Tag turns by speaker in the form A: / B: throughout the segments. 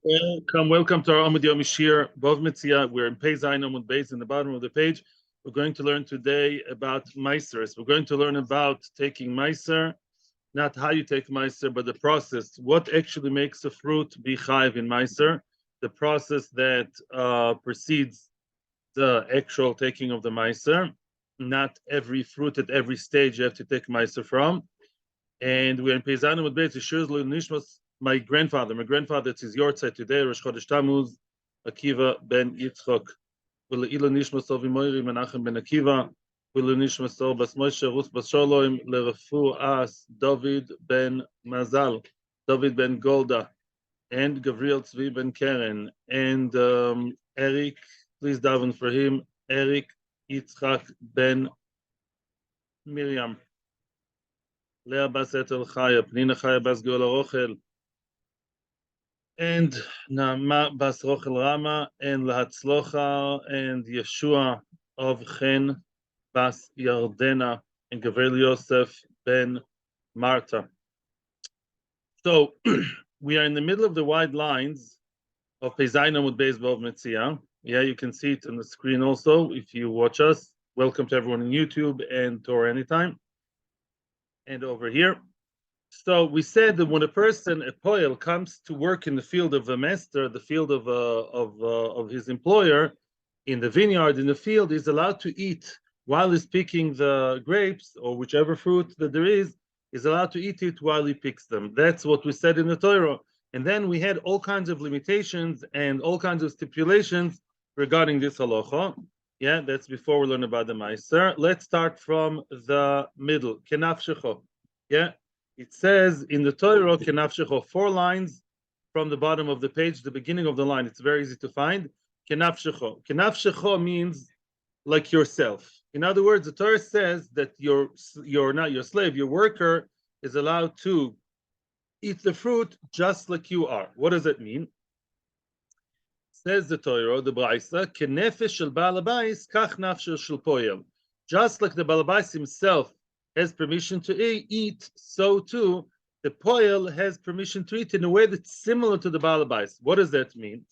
A: Welcome to our Amud Yomi Shiur, Bava Metzia. We're in Pei Zayin Amud Beis in the bottom of the page. We're going to learn today about Maaser. We're going to learn about taking Maaser, not how you take Maaser, but the process. What actually makes a fruit be chayiv in Maaser? The process that precedes the actual taking of the Maaser. Not every fruit at every stage you have to take Maaser from. And we're in Pei Zayin Amud Beis. Shiur Nishmas. My grandfather, it's his yortzeit today, Rosh Chodesh Tammuz, Akiva ben Yitzchok. V'le'ilo nishmas of Imoiri Menachem ben Akiva, v'le'ilo nishmas of Bas Moshe Ruth Bas Sholom, Lerefu'as David ben Mazal, David ben Golda, and Gavriel Tzvi ben Keren, and Eric, please daven for him, Eric Yitzchak ben Miriam, Leah Bas Etel Chaya, Pnina Chaya Bas Geola Rochel, and Naama Bas Rochel Rama, and Lahatzlocha, and Yeshua of Chen Bas Yardena, and Gabriel Yosef ben Marta. So we are in the middle of the wide lines of Pei Zayin Amud Beis Bava Metzia. Yeah, you can see it on the screen also if you watch us. Welcome to everyone on YouTube and Torah Anytime. And over here. So we said that when a person, a poel, comes to work in the field of a master, the field of his employer, in the vineyard, in the field, he's allowed to eat while he's picking the grapes or whichever fruit that there is. He's allowed to eat it while he picks them. That's what we said in the Torah. And then we had all kinds of limitations and all kinds of stipulations regarding this halacha. Yeah, that's before we learn about the Maaser. Let's start from the middle. Kenafshecho. Yeah. It says in the Torah, Kenafshecho, 4 lines from the bottom of the page, the beginning of the line. It's very easy to find. Kenafshecho. Kenafshecho means like yourself. In other words, the Torah says that you're not your slave, your worker is allowed to eat the fruit just like you are. What does that mean? Says the Torah, the Braisa, Kenefesh shel Baal Habayis, kach nafsho shel poel. Just like the Baal Habayis himself has permission to eat, so too the poel has permission to eat in a way that's similar to the Baal Habayis. What does that mean?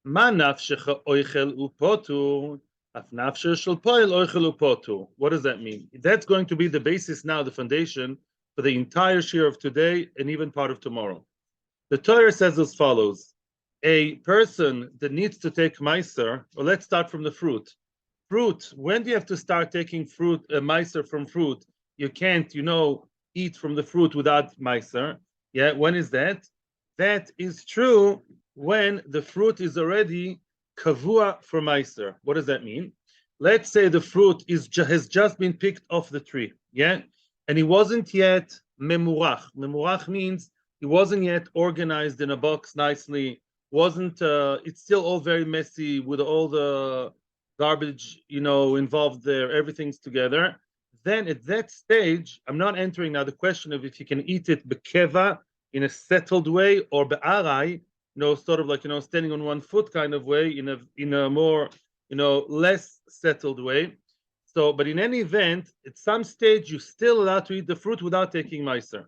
A: Ma nafshecha oichel upotu, af nafshe shel poel oichel upotu. What does that mean? That's going to be the basis now, the foundation for the entire shiur of today and even part of tomorrow. The Torah says as follows: a person that needs to take Maaser, or let's start from the fruit. Fruit, when do you have to start taking fruit, Maaser from fruit? You can't, eat from the fruit without Maaser. Yeah, when is that? That is true when the fruit is already kavua for Maaser. What does that mean? Let's say the fruit has just been picked off the tree, yeah? And it wasn't yet memurach. Memurach means it wasn't yet organized in a box nicely. It's still all very messy with all the garbage, involved there. Everything's together. Then at that stage, I'm not entering now the question of if you can eat it bekeva, in a settled way, or be'arai, sort of like, standing on one foot kind of way, in a more, less settled way. So, but in any event, at some stage, you're still allowed to eat the fruit without taking Maaser.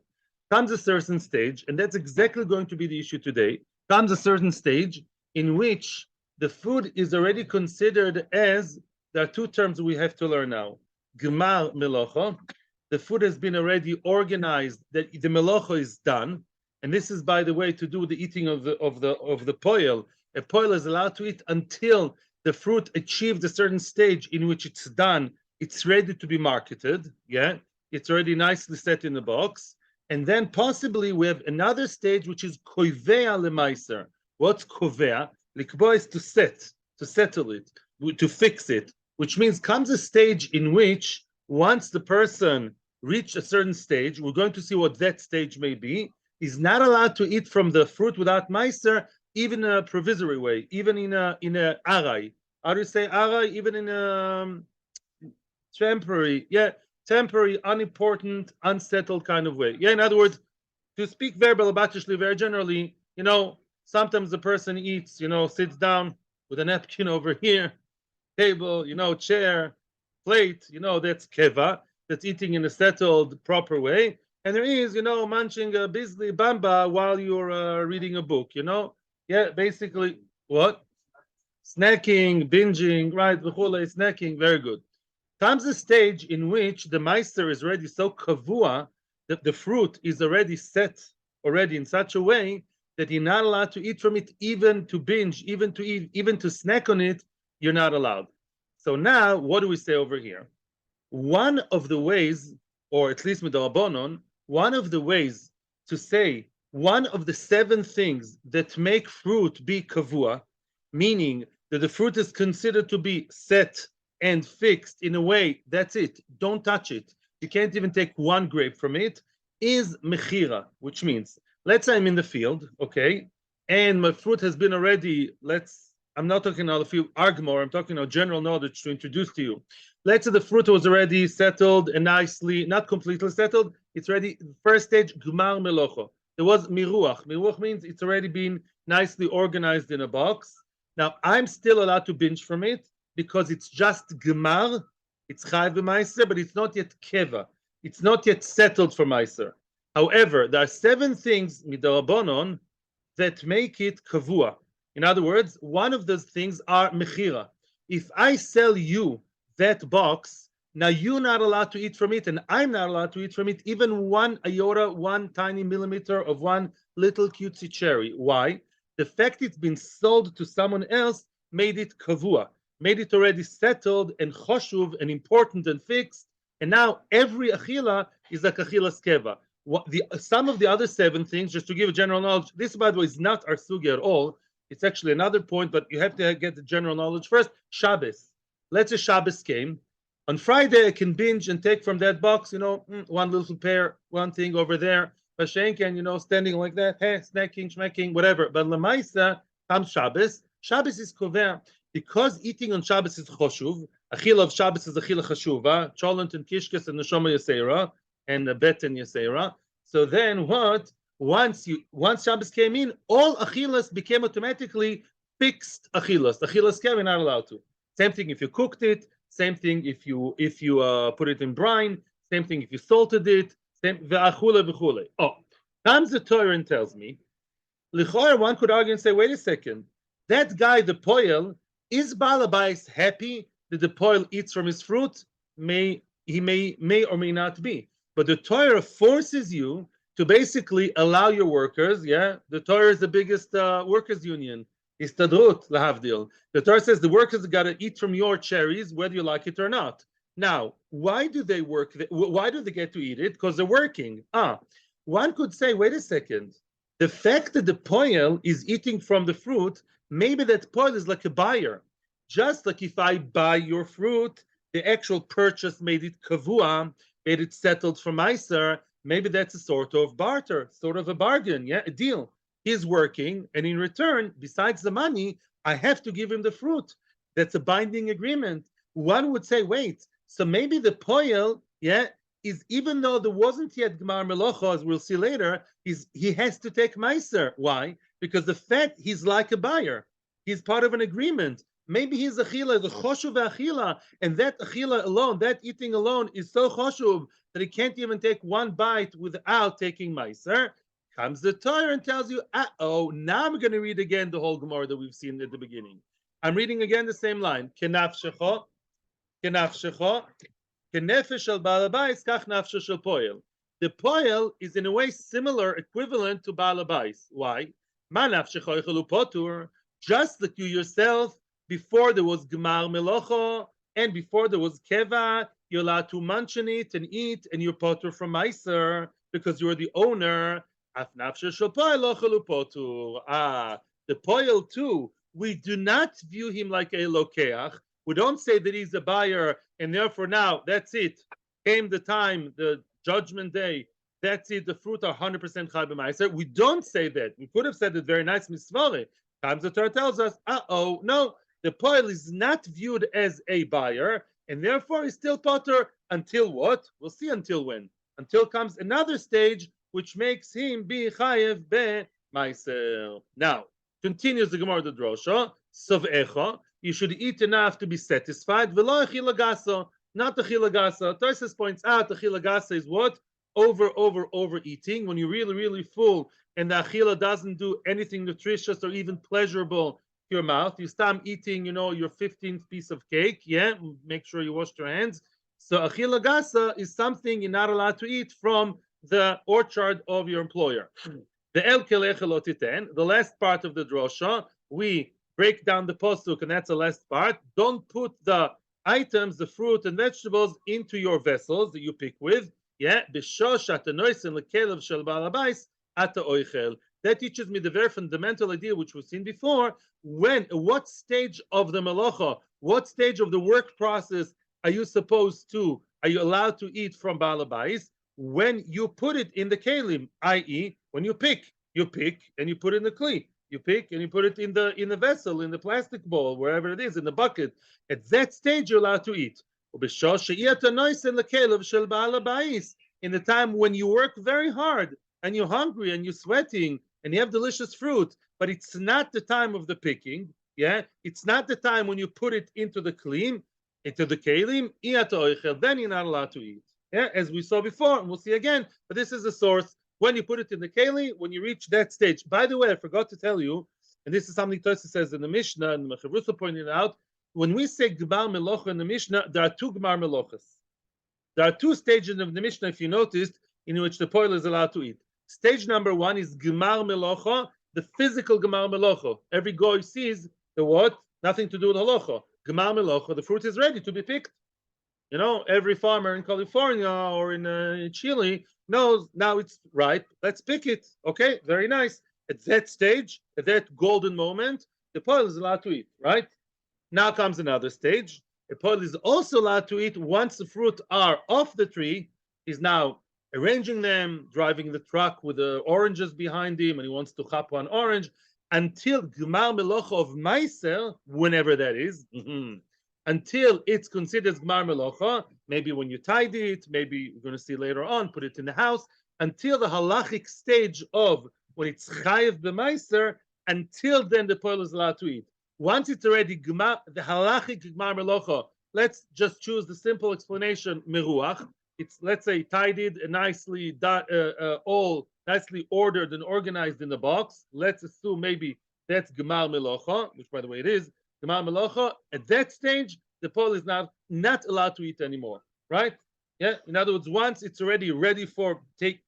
A: Comes a certain stage, and that's exactly going to be the issue today. Comes a certain stage in which the food is already considered as, there are 2 terms we have to learn now. Gemar melocha, the food has been already organized, that the melocha is done, and this is, by the way, to do with the eating of the poel. A poel is allowed to eat until the fruit achieved a certain stage in which it's done, it's ready to be marketed. Yeah, it's already nicely set in the box, and then possibly we have another stage which is kovea lemaiser. What's kovea? Likbo is to settle it, to fix it. Which means comes a stage in which once the person reached a certain stage, we're going to see what that stage may be, he's not allowed to eat from the fruit without Maaser, even in a provisory way, even in a arai. How do you say arai? Even in a temporary, unimportant, unsettled kind of way. Yeah, in other words, to speak very generally, sometimes the person eats, sits down with a napkin over here, table, chair, plate, that's keva, that's eating in a settled, proper way. And there is, munching a Bisley Bamba while you're reading a book, Yeah, basically, what? Snacking, binging, right? Snacking, very good. Comes a stage in which the Meister is already so kavua that the fruit is already set already in such a way that you're not allowed to eat from it, even to binge, even to eat, even to snack on it, you're not allowed. So now, what do we say over here? One of the ways, or at least with the Rabbanon, one of the ways to say one of the 7 things that make fruit be kavua, meaning that the fruit is considered to be set and fixed in a way, that's it, don't touch it. You can't even take one grape from it, is mechira, which means, let's say I'm in the field, okay, and my fruit has been already, I'm not talking about a few argumore, I'm talking about general knowledge to introduce to you. Let's say the fruit was already settled and nicely, not completely settled, it's ready, first stage, gmar melocho. There was miruach. Miruach means it's already been nicely organized in a box. Now, I'm still allowed to binge from it because it's just gemar, it's chayv b'maiser, but it's not yet keva. It's not yet settled for maiser. However, there are 7 things, midarabonon, that make it kavua. In other words, one of those things are mechira. If I sell you that box, now you're not allowed to eat from it, and I'm not allowed to eat from it, even one iota, one tiny millimeter of one little cutesy cherry. Why? The fact it's been sold to someone else made it kavua, made it already settled and choshuv and important and fixed, and now every achila is like achilas keva. Some of the other 7 things, just to give a general knowledge, this by the way is not our sugi at all. It's actually another point, but you have to get the general knowledge first. Shabbos. Let's say Shabbos came. On Friday, I can binge and take from that box, one little pear, one thing over there. Vashenken, standing like that, hey, snacking, schmecking, whatever. But Lamaisa comes Shabbos. Shabbos is kover. Because eating on Shabbos is choshuv, achila of Shabbos is achila chashuva, cholent and kishkes and neshama yasera, and beten yasera. So then what? Once Shabbos came in, all achilas became automatically fixed achilas. Achilas kev, you're not allowed to. Same thing if you cooked it. Same thing if you put it in brine. Same thing if you salted it. Same ve'achule v'chule. Oh, comes the Torah and tells me, l'choyer, one could argue and say, wait a second, that guy, the poel, is Balabais happy that the poel eats from his fruit? May or may not be. But the Torah forces you to basically allow your workers, the Torah is the biggest workers union, Istadrut, lahavdil. The Torah says the workers got to eat from your cherries, whether you like it or not. Now, why do they work? Why do they get to eat it? Because they're working. One could say, wait a second. The fact that the poel is eating from the fruit, maybe that poel is like a buyer. Just like if I buy your fruit, the actual purchase made it kavua, made it settled for meiser. Maybe that's a sort of barter, sort of a bargain, a deal. He's working, and in return, besides the money, I have to give him the fruit. That's a binding agreement. One would say, wait, so maybe the poel, is, even though there wasn't yet Gemar Melocha, as we'll see later, he has to take Meiser. Why? Because the fact he's like a buyer. He's part of an agreement. Maybe he's achila, the choshuv achila, and that achila alone, that eating alone is so choshuv that he can't even take one bite without taking Meiser. Comes the Torah and tells you, now I'm going to read again the whole Gemara that we've seen at the beginning. I'm reading again the same line. Kenafshecho, kenefesh al balabais, kach nafshe shel poel. The poel is in a way similar, equivalent to balabais. Why? Ma nafshecho yichelu potur. Just like you yourself, before there was gemar melocho, and before there was keva, you're allowed to munch on it and eat, and you're potur from meiser, because you're the owner. The poel too, we do not view him like a lokeach. We don't say that he's a buyer, and therefore now, that's it. Came the time, the judgment day, that's it, the fruit are 100% chai b'maiser. We don't say that. We could have said it very nice, misvare. Times the Torah tells us, no, the poel is not viewed as a buyer, and therefore he's still potter until what? We'll see until when. Until comes another stage, which makes him be chayev b'maiser. Now, continues the Gemara the Drosha, sov'echa, you should eat enough to be satisfied, v'lo achila gasa, not achila gasa. Tosfos points out achila gasa is what? Overeating. When you're really, really full, and the achila doesn't do anything nutritious or even pleasurable to your mouth. You start eating, your 15th piece of cake. Yeah, make sure you wash your hands. So achila gasa is something you're not allowed to eat from the orchard of your employer. The last part of the drosha, we break down the posuk, and that's the last part. Don't put the items, the fruit and vegetables, into your vessels that you pick with. Yeah, that teaches me the very fundamental idea which we've seen before. What stage of the melacha, what stage of the work process are you allowed to eat from Baal Habais? When you put it in the kelim, i.e., when you pick and you put it in the kli. You pick and you put it in the vessel, in the plastic bowl, wherever it is, in the bucket. At that stage, you're allowed to eat. In the time when you work very hard and you're hungry and you're sweating and you have delicious fruit, but it's not the time of the picking. Yeah, it's not the time when you put it into the kelim, then you're not allowed to eat. Yeah, as we saw before, and we'll see again. But this is the source. When you put it in the keli, when you reach that stage. By the way, I forgot to tell you, and this is something Tosa says in the Mishnah, and Mecharusa pointed out. When we say Gmar Melocha in the Mishnah, there are two Gmar Melochas. There are two stages of the Mishnah, if you noticed, in which the poil is allowed to eat. Stage number one is Gmar Melocha, the physical Gmar Melocha. Every goy sees the what? Nothing to do with halacha. Gmar Melocha, the fruit is ready to be picked. Every farmer in California or in Chile knows now it's ripe. Let's pick it. Okay, very nice. At that stage, at that golden moment, the poil is allowed to eat, right? Now comes another stage. The poil is also allowed to eat once the fruit are off the tree. He's now arranging them, driving the truck with the oranges behind him, and he wants to chop one orange until Gmar Melocha of Maaser, whenever that is. Until it's considered Gmar Melocha, maybe when you tithe it, maybe we're going to see later on, put it in the house, until the halachic stage of when it's chayiv b'maiser, until then the poil is allowed to eat. Once it's already the halachic Gmar Melocha, let's just choose the simple explanation, meruach. It's, let's say, tidied and all nicely ordered and organized in the box. Let's assume maybe that's Gmar Melocha, which by the way it is. Gmar Melocha, at that stage, the poil is not allowed to eat anymore, right? Yeah. In other words, once it's already ready for be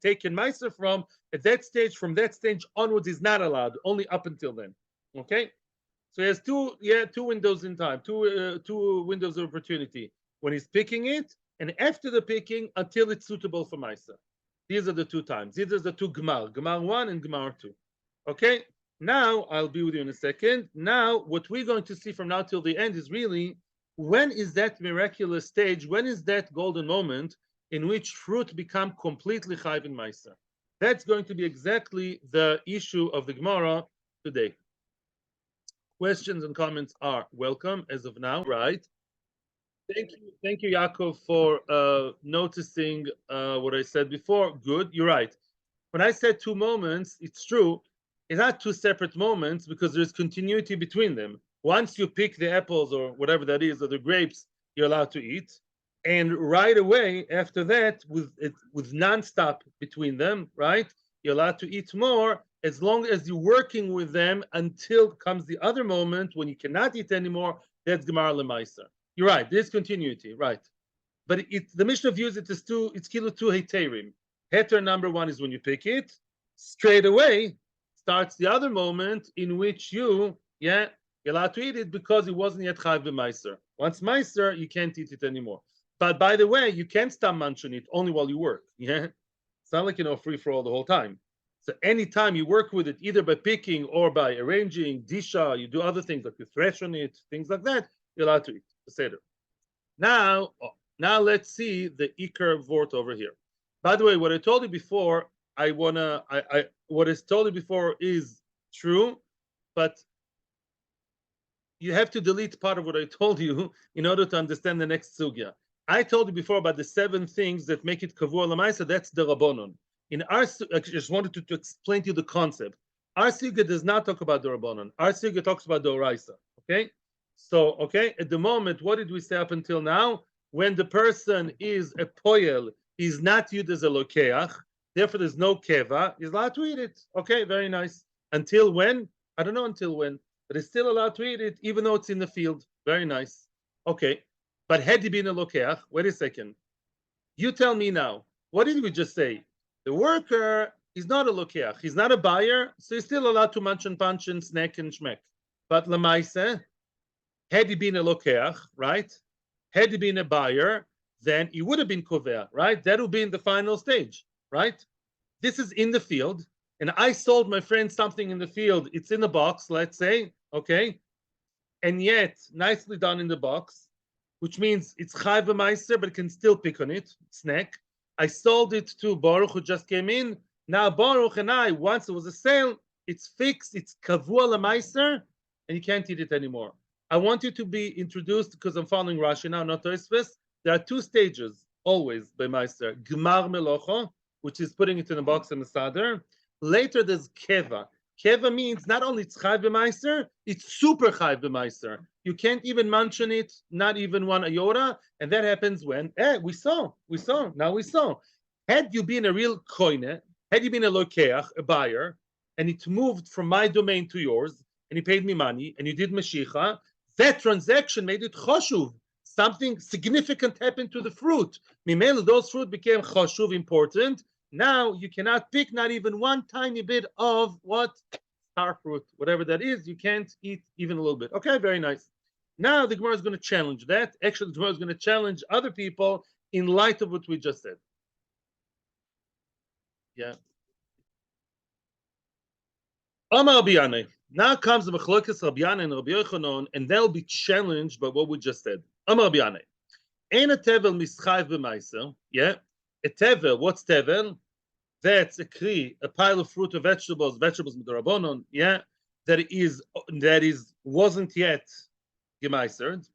A: taken Maaser from, at that stage, from that stage onwards, is not allowed. Only up until then. Okay. So he has two windows in time, two windows of opportunity. When he's picking it, and after the picking, until it's suitable for Maaser. These are the two times. These are the two Gmar 1 and Gmar 2. Okay. Now, I'll be with you in a second. Now, what we're going to see from now till the end is really, when is that miraculous stage, when is that golden moment in which fruit become completely chayv in Maaser? That's going to be exactly the issue of the Gemara today. Questions and comments are welcome as of now, right? Thank you, Yaakov, for noticing what I said before. Good, you're right. When I said two moments, it's true. It's not two separate moments because there's continuity between them. Once you pick the apples or whatever that is, or the grapes, you're allowed to eat. And right away after that, with non-stop between them, right? You're allowed to eat more as long as you're working with them until comes the other moment when you cannot eat anymore. That's Gemara Lemaiser. You're right. There's continuity, right? But the Mishnah views it as it's kilo two heterim. Heter number one is when you pick it. Straight away starts the other moment in which you're allowed to eat it because it wasn't yet chayv b'maiser. Once maiser, you can't eat it anymore. But by the way, you can't stop munching it only while you work. Yeah, it's not like free for all the whole time. So anytime you work with it, either by picking or by arranging disha, you do other things like you thresh on it, things like that, you're allowed to eat the seder. Now let's see the ikar vort over here. By the way, what I told you before, what I told you before is true, but you have to delete part of what I told you in order to understand the next sugya. I told you before about the 7 things that make it kavua l'maisa. That's the rabbonon. I just wanted to explain to you the concept. Our sugya does not talk about the rabbonon. Our sugya talks about the oraisa. Okay. So at the moment, what did we say up until now? When the person is a poyel, he's not used as a lokeach. Therefore, there's no keva. He's allowed to eat it. Okay, very nice. Until when? I don't know until when, but he's still allowed to eat it, even though it's in the field. Very nice. Okay, but had he been a lokeach, wait a second. You tell me now. What did we just say? The worker is not a lokeach. He's not a buyer, so he's still allowed to munch and punch and snack and schmeck. But lemaise, had he been a lokeach, right? Had he been a buyer, then he would have been kovea, right? That would be in the final stage, right? This is in the field, and I sold my friend something in the field. It's in the box, let's say, okay, and yet nicely done in the box, which means it's chayv meiser, but it can still pick on it, snack. I sold it to Baruch, who just came in. Now Baruch and I, once it was a sale, it's fixed, it's kavua meiser, and you can't eat it anymore. I want you to be introduced, because I'm following Rashi now, not Tosfos. There are two stages always by meiser: gmar melocha, which is putting it in a box and a sadr. Later there's keva. Keva means not only it's chayv b'meiser, it's super chayv b'meiser. You can't even mention it, not even one iota, and that happens when we saw. Now we saw. Had you been a real koine, had you been a lokeach, a buyer, and it moved from my domain to yours, and he paid me money, and you did meshicha, that transaction made it choshuv. Something significant happened to the fruit. Mimel, those fruit became choshuv, important. Now you cannot pick not even one tiny bit of what? Star fruit, whatever that is. You can't eat even a little bit. Okay, very nice. Now the Gemara is going to challenge that. Actually, the Gemara is going to challenge other people in light of what we just said. Yeah. Amar Biyane. Now comes the Mechlokes Rabbi Yana and Rabbi Yochanan, and they'll be challenged by what we just said. Amar Biyane. Ein a tevel mischayv b'meiser. Yeah. A tevel. What's tevel? That's a kli, a pile of fruit or vegetables midorabonon, yeah, that wasn't yet gemeisered.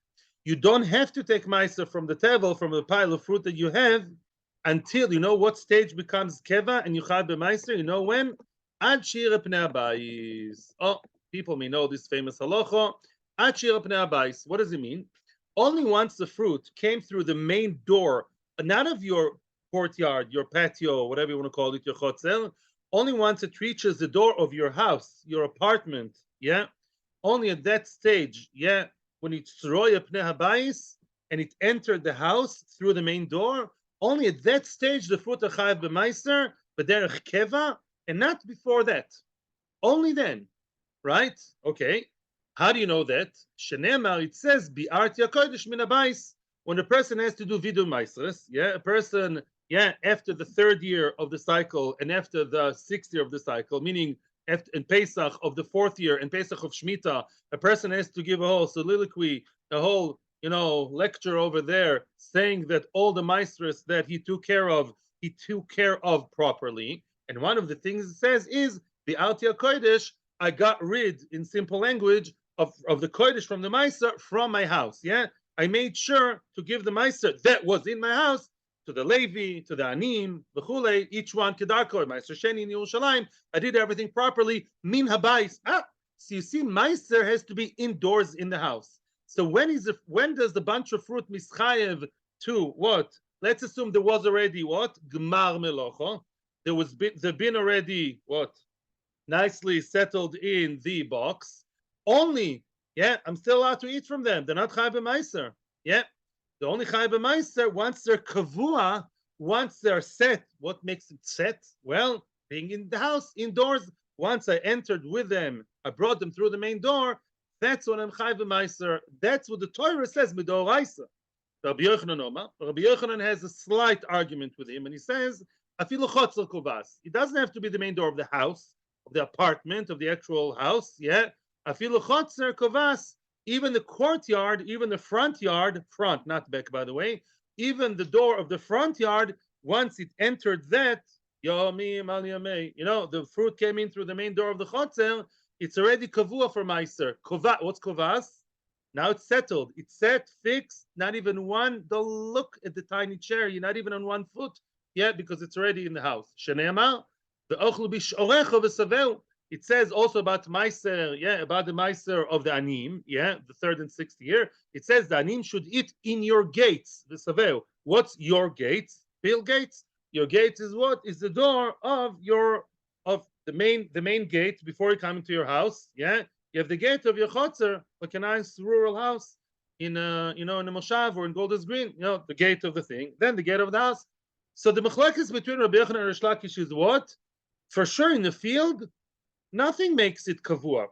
A: You don't have to take meiser from the tevel, from the pile of fruit that you have, until you know what stage becomes keva and you chayv b'meiser. You know when? Ad shira pnei habayis. Oh, people may know this famous halacha. Ad shira pnei habayis. What does it mean? Only once the fruit came through the main door, not of your courtyard, your patio, whatever you want to call it, your chotzel, only once it reaches the door of your house, your apartment, yeah, only at that stage, yeah, when it's roya pnei habayis and it entered the house through the main door, only at that stage the fruit chayav b'meiser b'derech keva, and not before that. Only then, right? Okay. How do you know that? Shenemar, it says bi'arti hakodesh min habayis. When a person has to do vidu meisres, yeah, a person, yeah, after the third year of the cycle and after the sixth year of the cycle, meaning after, in Pesach of the fourth year and Pesach of Shemitah, a person has to give a whole soliloquy, a whole, lecture over there, saying that all the meisres that he took care of properly. And one of the things it says is the Altia Kodesh, I got rid, in simple language, of the Kodesh from the meiser from my house. Yeah, I made sure to give the meiser that was in my house to the Levi, to the Anim, the Chule, each one kedarko, Meiser Sheni in Yerushalayim. I did everything properly. Min habayis. So you see, meiser has to be indoors in the house. So when does the bunch of fruit mischayev to what? Let's assume there was already what? Gmar melocha. They've been already what? Nicely settled in the box. Only, yeah, I'm still allowed to eat from them. They're not chayav b'meiser. Yeah, the only chayav b'meiser once they're kavua, once they're set. What makes it set? Well, being in the house, indoors. Once I entered with them, I brought them through the main door. That's when I'm chayav b'meiser. That's what the Torah says midoraisa. Rabbi Yochanan has a slight argument with him, and he says, afilu chotzel kovas. It doesn't have to be the main door of the house, of the apartment, of the actual house. Yeah. Afilu chotzer kovas, even the courtyard, even the front yard, front, not back, by the way, even the door of the front yard, once it entered that, Yomi, the fruit came in through the main door of the chotzer, it's already kavua for meiser. What's kovas? Now it's settled. It's set, fixed, not even one. Don't look at the tiny chair. You're not even on 1 foot yet because it's already in the house. Shenema, the ochlu bishorecha v'saveu. It says also about Meiser, yeah, about the Meiser of the Anim, yeah, the 3rd and 6th year. It says the Anim should eat in your gates, the Saveu. What's your gates? Bill gates? Your gate is what? Is the door of the main gate before you come into your house. Yeah, you have the gate of your chotzer, like a nice rural house in in a moshav or in Golders Green. The gate of the thing, then the gate of the house. So the machlekes between Rabbi Yochanan and Rish Lakish is what? For sure, in the field, nothing makes it kavua.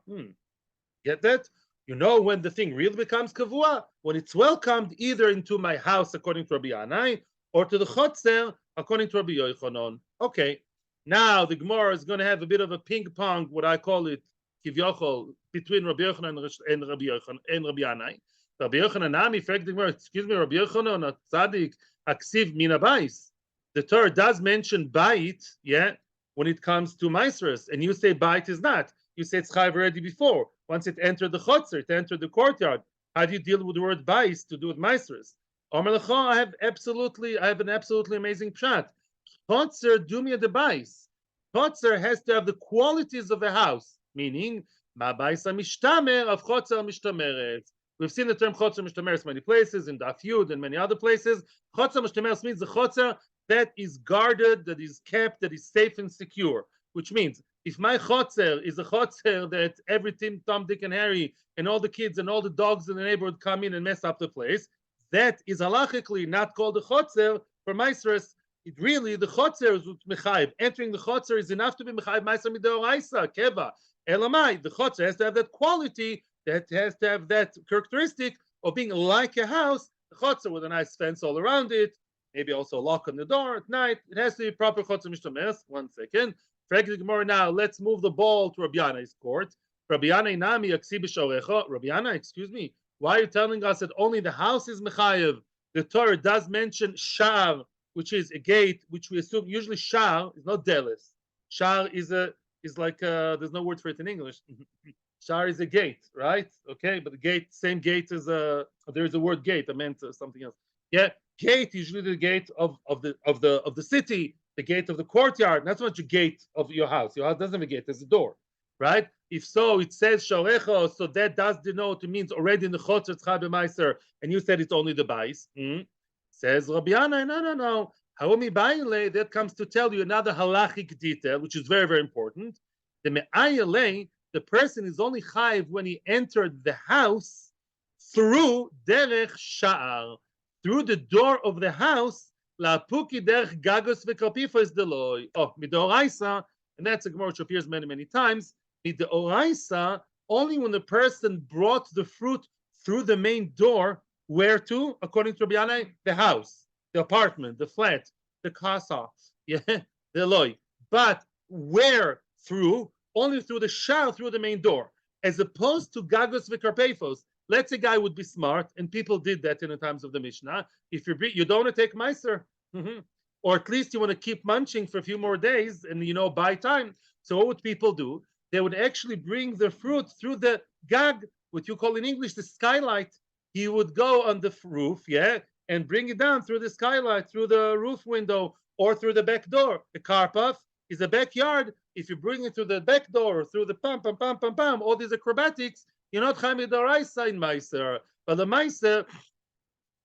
A: Get that? When the thing really becomes kavua, when it's welcomed either into my house according to Rabbi Yanai or to the chotzer according to Rabbi Yochanan. Okay, now the Gemara is going to have a bit of a ping pong, what I call it, kivyochol, between Rabbi Yochanan and Rabbi Yanai. Rabbi Yochanan nami fragt the Gemara, excuse me, Rabbi Yochanan, tzadik aksiv min habais. The Torah does mention bait, yeah, when it comes to Maaseres, and you say bait is not. You say it's chayav already before. Once it entered the chotzer, it entered the courtyard. How do you deal with the word bais to do with Maaseres? I have an absolutely amazing pshat. Chotzer dumia de bais. Chotzer has to have the qualities of a house, meaning ma bais mishtamer of chotzer mishtameret. We've seen the term chotzer mishtameret many places in Daf Yud and many other places. Chotzer mishtameret means the chotzer that is guarded, that is kept, that is safe and secure. Which means if my chotzer is a chotzer that every Tom, Dick, and Harry and all the kids and all the dogs in the neighborhood come in and mess up the place, that is halachically not called a chotzer for Maaseres. It really, the chotzer is mechayiv. Entering the chotzer is enough to be mechayiv Maaser midoraisa, keva. Elamai, the chotzer has to have that quality, that has to have that characteristic of being like a house, the chotzer with a nice fence all around it, maybe also a lock on the door at night. It has to be proper chotzer mishtameres. 1 second. Now, let's move the ball to Rabbi Yanai's court. Rabbi Yanai nami yaksi b'shorecha. Rabbi Yanai, excuse me, why are you telling us that only the house is mechayev? The Torah does mention shar, which is a gate, which we assume usually shar is not delis. Shar is like there's no word for it in English. Shar is a gate, right? Okay, but the gate, same gate as there is a word gate. I meant something else. Yeah, gate usually the gate of the city. The gate of the courtyard, not so much a gate of your house. Your house doesn't have a gate, there's a door, right? If so, it says shorecha, so that does denote, it means already in the chotzer tzchad b'maiser, and you said it's only the bais. Says Rabbi Yanai, no. Haomi ba'ile, that comes to tell you another halachic detail, which is very, very important. The me'ayele, the person is only chayiv when he entered the house through derech sha'ar, through the door of the house. La puki derech gagos v'kalpifos deloy. Midoraisa, and that's a Gemara which appears many, many times. Midoraisa, only when the person brought the fruit through the main door. Where to? According to Rabbi Yanai, the house, the apartment, the flat, the casa, yeah, the loy. But where through? Only through the shah, through the main door, as opposed to gagos v'karpefos. Let's say a guy would be smart, and people did that in the times of the Mishnah. If you don't want to take Maaser, or at least you want to keep munching for a few more days and buy time. So what would people do? They would actually bring the fruit through the gag, what you call in English the skylight. He would go on the roof, yeah, and bring it down through the skylight, through the roof window, or through the back door. The karpaf is a backyard. If you bring it through the back door, or through the pam, all these acrobatics, you're not chayim midoraisa in Maaser. But the Maaser,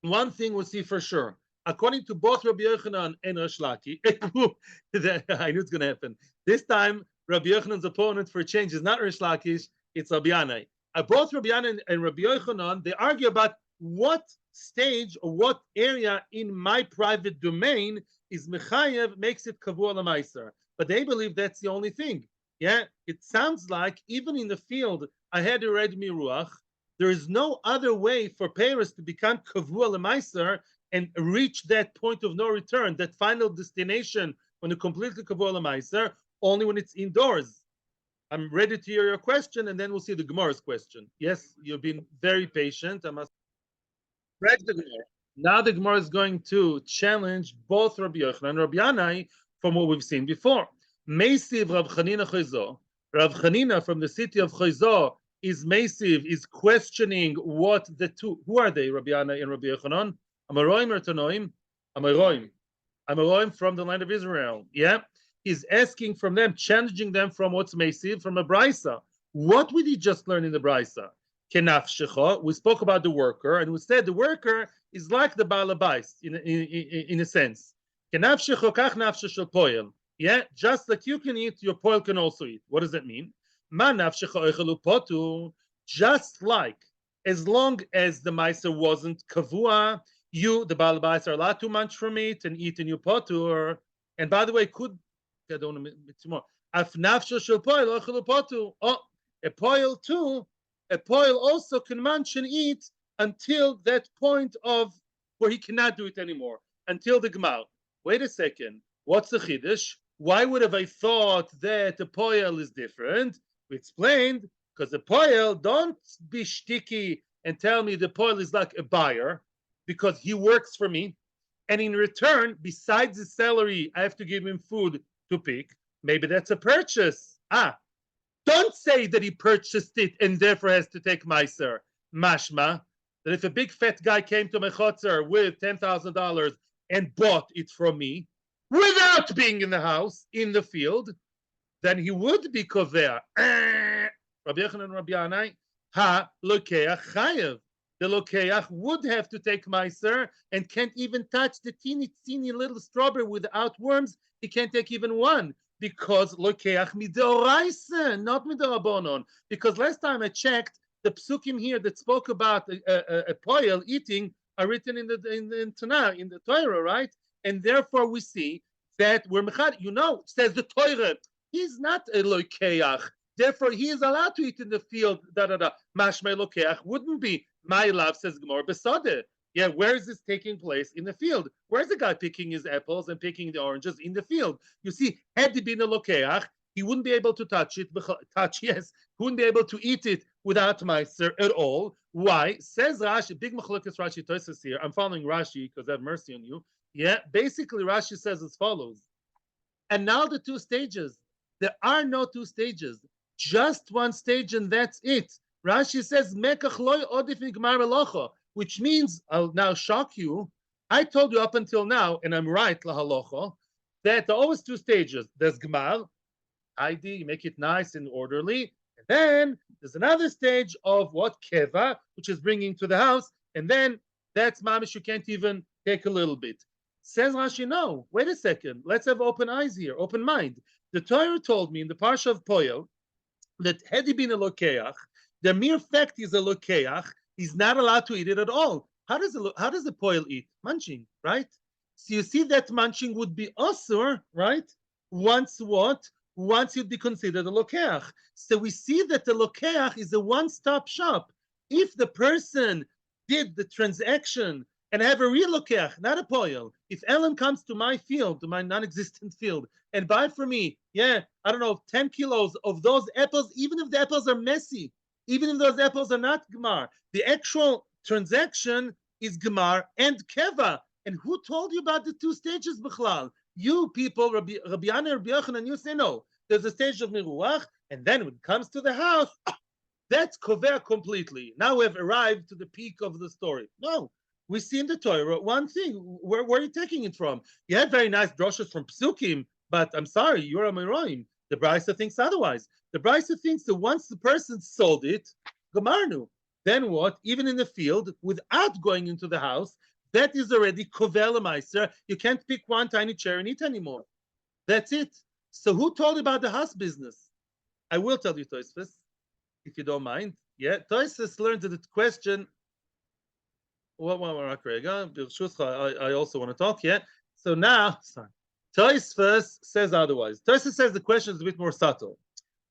A: one thing we see for sure, according to both Rabbi Yochanan and Rish Lakish, I knew it's going to happen. This time, Rabbi Yochanan's opponent for a change is not Rish Lakish, it's Rabbi Yanai. Both Rabbi Yanai and Rabbi Yochanan, they argue about what stage or what area in my private domain is mechayev, makes it kavua l'maiser. But they believe that's the only thing. Yeah, it sounds like even in the field, I had already miruach. There is no other way for Paris to become kavua l'maiser and reach that point of no return, that final destination when it's completely kavua l'maiser, only when it's indoors. I'm ready to hear your question, and then we'll see the Gemara's question. Yes, you've been very patient. I must correct the Gemara. Now the Gemara is going to challenge both Rabbi Yochanan and Rabbi Yanai from what we've seen before. Meisiv Rav Chanina Choizo. Rav Chanina from the city of Choizo is Meisiv, is questioning what the two, who are they, Rabbi Yanai and Rabbi Yochanan? Amaroim or Tanoim? Amaroim. Amaroim from the land of Israel. Yeah. He's asking from them, challenging them from what's Meisiv, from a Braisa. What would he just learn in the Braisa? Kenafshecha. We spoke about the worker, and we said the worker is like the Baal Habais in a sense. Yeah, just like you can eat, your poil can also eat. What does that mean? Just like, as long as the maaser wasn't kavua, you, the Baal Bais, are allowed to munch from it and eat in your potur. And by the way, I don't want to more. Af nafsho shel poil ochelu potur. Oh, a poil too, a poil also can munch and eat until that point of where he cannot do it anymore, until the Gmal. Wait a second. What's the Chiddush? Why would have I thought that the poil is different? We explained, because the poil, don't be shticky and tell me the poil is like a buyer, because he works for me. And in return, besides the salary, I have to give him food to pick. Maybe that's a purchase. Don't say that he purchased it and therefore has to take maaser. Mashma, that if a big fat guy came to my chotzer with $10,000 and bought it from me without being in the house, in the field, then he would be kovea. Rabbi Yochanan and Rabbi Yanai, lokeach chayev. The lokeach would have to take maaser and can't even touch the teeny little strawberry without worms. He can't take even one, because lokeach midoraisa, not midorabonon. Because last time I checked, the psukim here that spoke about a poil eating are written in the Tanakh, in the Torah, right? And therefore we see that we're mechad. Says the Torah, he's not a lokeach. Therefore, he is allowed to eat in the field. Mashmei lokeach wouldn't be. My love, says Gemara Besode. Yeah, where is this taking place? In the field. Where's the guy picking his apples and picking the oranges? In the field. You see, had he been a lokeach, he wouldn't be able to touch it. Yes, he wouldn't be able to eat it without maaser at all. Why? Says Rashi, big machlokas Rashi Tosas here. I'm following Rashi because I have mercy on you. Yeah, basically Rashi says as follows. And now the two stages. There are no two stages. Just one stage and that's it. Rashi says, which means, I'll now shock you, I told you up until now, and I'm right, lahalocha, that there are always two stages. There's Gmar, ID, you make it nice and orderly, and then there's another stage of what? Keva, which is bringing to the house, and then that's mamish, you can't even take a little bit. Says Rashi, no, wait a second, let's have open eyes here, open mind. The Torah told me in the Parsha of Poyel that had he been a lokeach, the mere fact he's a lokeach, he's not allowed to eat it at all. How does the poil eat? Munching, right? So you see that munching would be asur, right? Once what? Once you'd be considered a lokeach. So we see that the lokeach is a one-stop shop. If the person did the transaction and have a real lokeach, not a poil, if Ellen comes to my field, to my non-existent field, and buy for me, 10 kilos of those apples, even if the apples are messy, even if those apples are not Gemar, the actual transaction is Gemar and Keva. And who told you about the two stages, Bichlal? You people, Rabbi Yana, Rabbi Yochanan, you say no. There's a stage of Miruach, and then when it comes to the house, that's Kover completely. Now we have arrived to the peak of the story. No, we see in the Torah one thing. Where are you taking it from? You had very nice droshes from Psukim, but I'm sorry, you're a Meroim. The Brisa thinks otherwise. The Brisa thinks that once the person sold it, Gamarnu, then what? Even in the field, without going into the house, that is already Kovel Maaser. You can't pick one tiny chair and eat anymore. That's it. So who told you about the house business? I will tell you, Tosfos, if you don't mind. Yeah, Tosfos learned that the question. I also want to talk. Yeah. So now, sorry. Tosfos says otherwise. Tosfos says the question is a bit more subtle.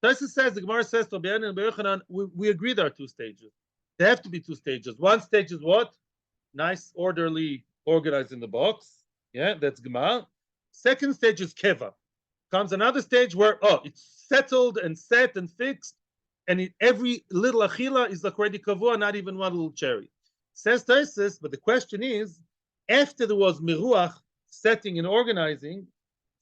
A: Tosfos says, the Gemara says, we agree there are two stages. There have to be two stages. One stage is what? Nice, orderly, organized in the box. Yeah, that's Gemara. Second stage is Keva. Comes another stage where, it's settled and set and fixed, and every little achila is like already kavua, not even one little cherry. Says Tosfos, but the question is, after there was miruach, setting and organizing,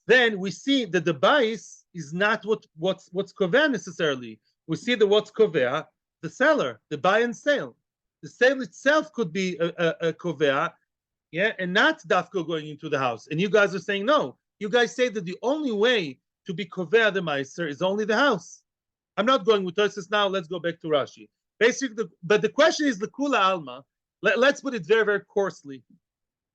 A: then we see that the bais is not what's kovea necessarily. We see that what's kovea, the seller, the buy and sale. The sale itself could be a kovea, yeah, and not dafko going into the house. And you guys are saying no. You guys say that the only way to be kovea the maaser is only the house. I'm not going with Tosfos now. Let's go back to Rashi. Basically, but the question is the kula alma. Let's put it very, very coarsely.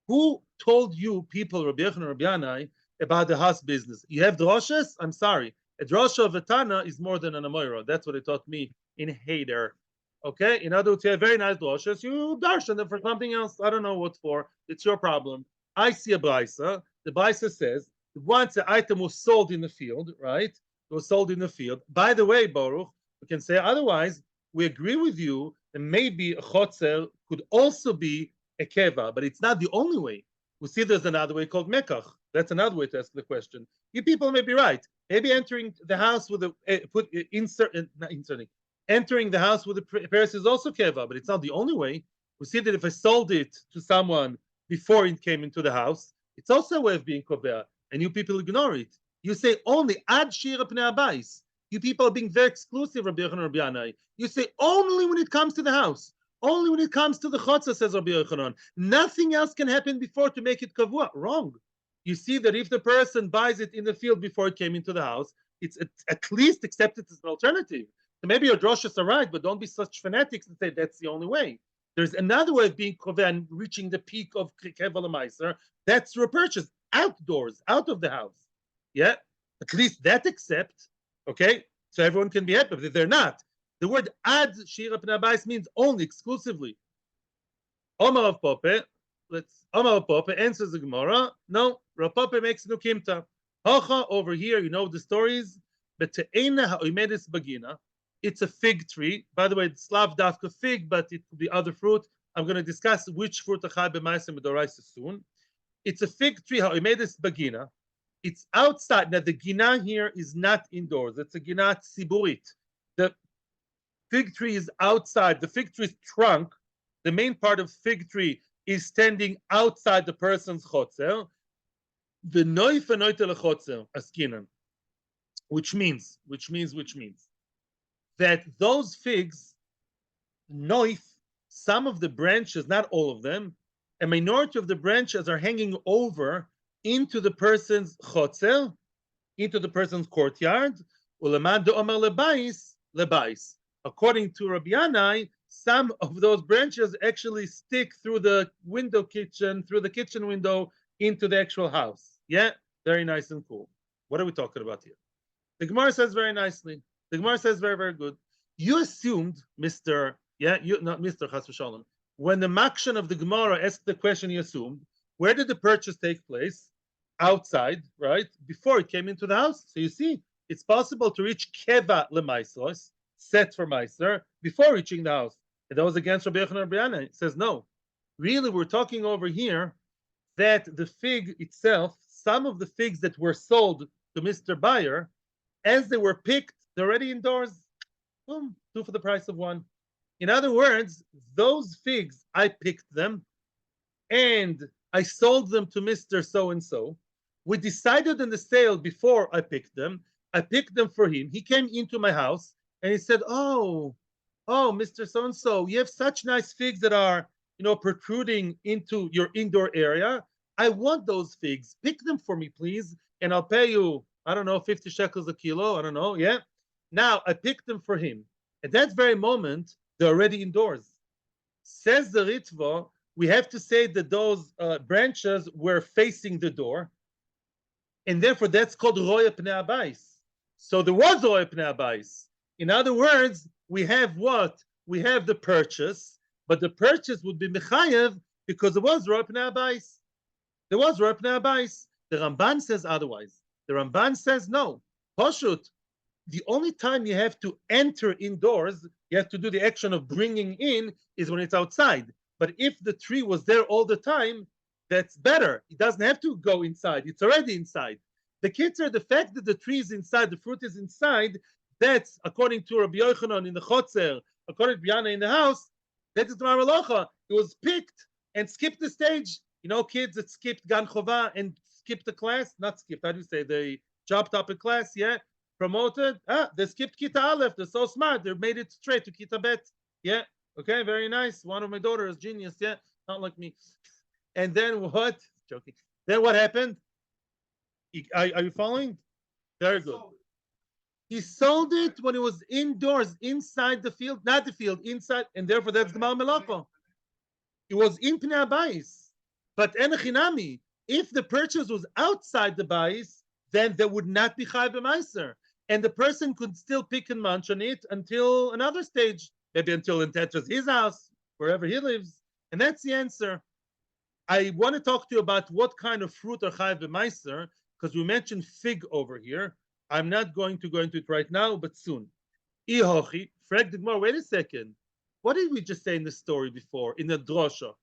A: Who told you people, Rabbi Yochanan, Rabbi Yanai, about the house business? You have droshes? I'm sorry. A drosha of a Tana is more than an Amoira. That's what they taught me in Hader. Okay? In other words, you have very nice droshes. You darshan them for something else. I don't know what for. It's your problem. I see a Brisa. The Brisa says, once the item was sold in the field, right? It was sold in the field. By the way, Baruch, we can say otherwise, we agree with you that maybe a chotzer could also be a keva, but it's not the only way. We see there's another way called mekach. That's another way to ask the question. You people may be right. Maybe entering the house with a not inserting, entering the house with a paris is also keva, but it's not the only way. We see that if I sold it to someone before it came into the house, it's also a way of being kovea, and you people ignore it. You say only ad shira pnei abayis. You people are being very exclusive, Rabbi Yochanan, Rabbi Yanai. You say only when it comes to the house. Only when it comes to the chotza, says Rabbi Yochanan. Nothing else can happen before to make it kavua. Wrong. You see that if the person buys it in the field before it came into the house, it's at least accepted as an alternative. So maybe your droshes are right, but don't be such fanatics and say that's the only way. There's another way of being kavua and reaching the peak of keval meiser. That's repurchase outdoors, out of the house. Yeah, at least that accept. Okay, so everyone can be happy, but they're not. The word ad shira pnei means only, exclusively. Omar of Pope, Omar of Pope answers the Gemara. No, Rav Pope makes nukimta. Hacha over here, you know the stories. But te'ena ha'oimedis bagina. It's a fig tree. By the way, it's Slav dafka fig, but it could be other fruit. I'm going to discuss which fruit achai b'maisem b'doraisa soon. It's a fig tree ha'oimedis bagina. It's outside. Now, the gina here is not indoors. It's a gina tziburit. The fig tree is outside. The fig tree's trunk, the main part of fig tree, is standing outside the person's chotzer. The noif anoitel chotzer askinan, which means that those figs, noif, some of the branches, not all of them, a minority of the branches are hanging over into the person's chotzer, into the person's courtyard. Uleman de omer lebais, lebais. According to Rabbi Yanai, some of those branches actually stick through the kitchen window into the actual house. Yeah, very nice and cool. What are we talking about here? The Gemara says very nicely. The Gemara says very, very good. You assumed, Mr. Yeah, you not Mr. Chas v'shalom. When the makshan of the Gemara asked the question, you assumed, where did the purchase take place? Outside, right? Before it came into the house. So you see, it's possible to reach keva lemaisros, set for meiser, before reaching the house. And that was against Rabbi Yochanan Rabbi Yanai. It says no. Really, we're talking over here that the fig itself, some of the figs that were sold to Mr. Buyer, as they were picked, they're already indoors. Boom, 2 for the price of 1. In other words, those figs, I picked them and I sold them to Mr. So-and-so. We decided on the sale before I picked them. I picked them for him. He came into my house and he said, oh, Mr. So-and-so, you have such nice figs that are, protruding into your indoor area. I want those figs. Pick them for me, please. And I'll pay you, I don't know, 50 shekels a kilo. I don't know. Yeah. Now I picked them for him. At that very moment, they're already indoors. Says the Ritva, we have to say that those branches were facing the door. And therefore, that's called roya pnei abayis. So there was roya pnei abayis. In other words, we have what? We have the purchase, but the purchase would be mechayev because there was roya pnei abayis. There was roya pnei abayis. The Ramban says otherwise. The Ramban says no. Poshut, the only time you have to enter indoors, you have to do the action of bringing in, is when it's outside. But if the tree was there all the time, that's better. It doesn't have to go inside. It's already inside. The kitzur, the fact that the tree is inside, the fruit is inside, that's according to Rabbi Yochanan in the chotzer, according to Yana in the house, that is the Maralocha. It was picked and skipped the stage. Kids that skipped Gan Chova and skipped the class, not skipped, how do you say, they jumped up a class, yeah, promoted. They skipped Kita Aleph. They're so smart. They made it straight to Kita Bet. Yeah, okay, very nice. One of my daughters, genius, yeah, not like me. And then what? Joking. Then what happened? Are you following? Very good. He sold it when it was indoors, inside the field, not the field, inside, and therefore that's the Mal Melacha. It was in Pnei Abayis. But enechinami, if the purchase was outside the bais, then there would not be chai b'maiser, and the person could still pick and munch on it until another stage, maybe until it enters his house, wherever he lives, and that's the answer. I want to talk to you about what kind of fruit are chai b'maiser, because we mentioned fig over here. I'm not going to go into it right now, but soon. Ihochi, frag the Gemara, wait a second. What did we just say in the story before, in the drosha?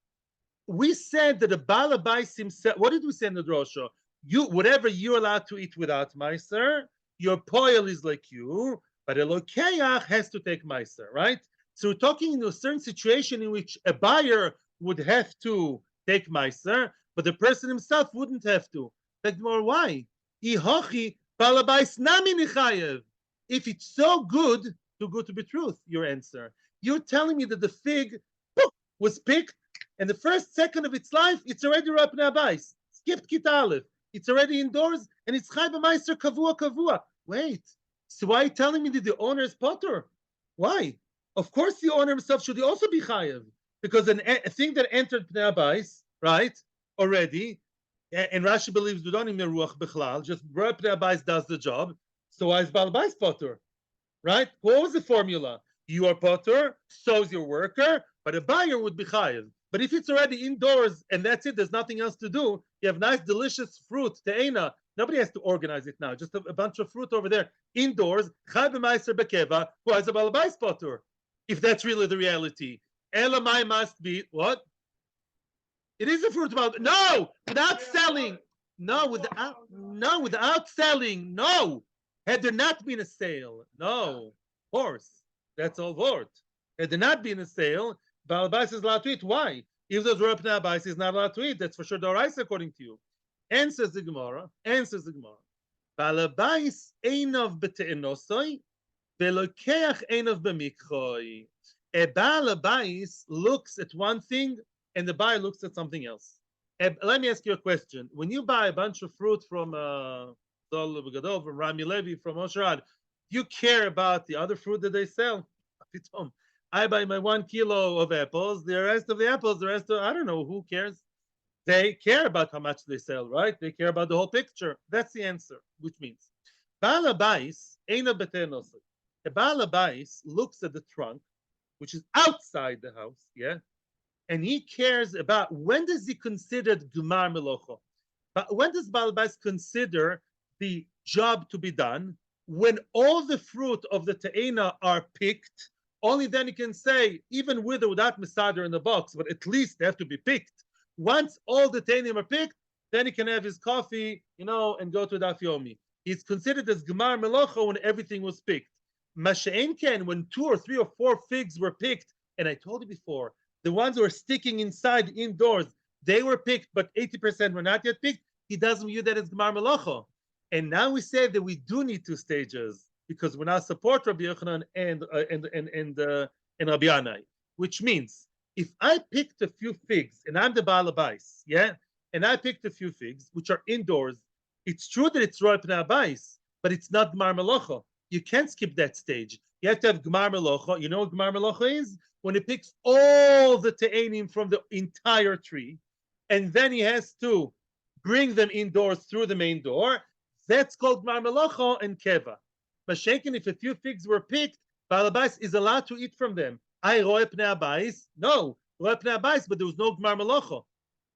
A: We said that the Balabais himself, what did we say in the drosha? You, whatever you're allowed to eat without Meiser, your poil is like you, but Elokeach has to take Meiser, right? So we're talking in a certain situation in which a buyer would have to take Meiser, but the person himself wouldn't have to. Like more, why? Ihochi Balabais nami nichayev. If it's so good, too good to be truth, your answer. You're telling me that the fig was picked, and the first second of its life, it's already Rab Nabais. Skipped Kita Aleph. It's already indoors, and it's Chai B'Maiser Kavua Kavua. Wait, so why are you telling me that the owner is Potter? Why? Of course, the owner himself should also be Chayev, because a thing that entered Pnei right, already, and Rashi believes we don't need Meruach Bechlal, just Rab Pnei does the job. So why is Baal Bais Potter? Right? What was the formula? You are Potter, so is your worker, but a buyer would be Chayev. But if it's already indoors and that's it, there's nothing else to do. You have nice, delicious fruit, te'ena. Nobody has to organize it now. Just a bunch of fruit over there, indoors. Chai b'maiser bekeva. Who has a balabais potter? If that's really the reality, elamai must be what? It is a fruit about no, without selling. Without selling. No, had there not been a sale, no, of course, that's all word. Had there not been a sale, Balabais is allowed to eat. Why? If those Reb Nabais is not allowed to eat, that's for sure Dorais according to you. Answers the Gemara. Balabais einov b'te'enosoi, velokeach einov b'mikchoi. A Balabais looks at one thing and the buyer looks at something else. Let me ask you a question. When you buy a bunch of fruit from from Rami Levi, from Osherad, you care about the other fruit that they sell? I buy my 1 kilo of apples, the rest of the apples, I don't know, who cares? They care about how much they sell, right? They care about the whole picture. That's the answer, which means Balabais ain't a betenos. A Balabais looks at the trunk, which is outside the house, yeah? And he cares about when does he consider Gmar Melocho? When does Balabais consider the job to be done? When all the fruit of the Te'ena are picked, only then you can say, even with or without Mesader in the box, but at least they have to be picked. Once all the Te'enim are picked, then he can have his coffee, and go to Daf Yomi. He's considered as Gmar Melocho when everything was picked. Masha'en Ken, when 2 or 3 or 4 figs were picked, and I told you before, the ones who are sticking inside indoors, they were picked, but 80% were not yet picked. He doesn't view that as Gmar Melocho. And now we say that we do need 2 stages because we now support Rabbi Yochanan and Rabbi Yanai, which means if I picked a few figs and I'm the Baal Abais, yeah, and I picked a few figs which are indoors, it's true that it's Roy Pnei Abais, but it's not Gmar Melocho. You can't skip that stage. You have to have Gmar Melocho. You know what Gmar Melocho is? When he picks all the te'enim from the entire tree, and then he has to bring them indoors through the main door. That's called Gmar Melocho and Keva. Mashenkin, if a few figs were picked, Balabais is allowed to eat from them. I roe pnei abais? No, roe pnei abais, but there was no Gmar Melocho.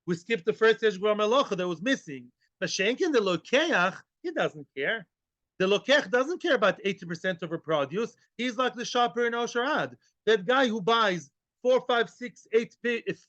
A: We skipped the first stage Gmar Melocho that was missing. Mashenkin, the Lokeach, he doesn't care. The Lokeach doesn't care about 80% of her produce. He's like the shopper in Osherad. That guy who buys 4, 5, 6, 8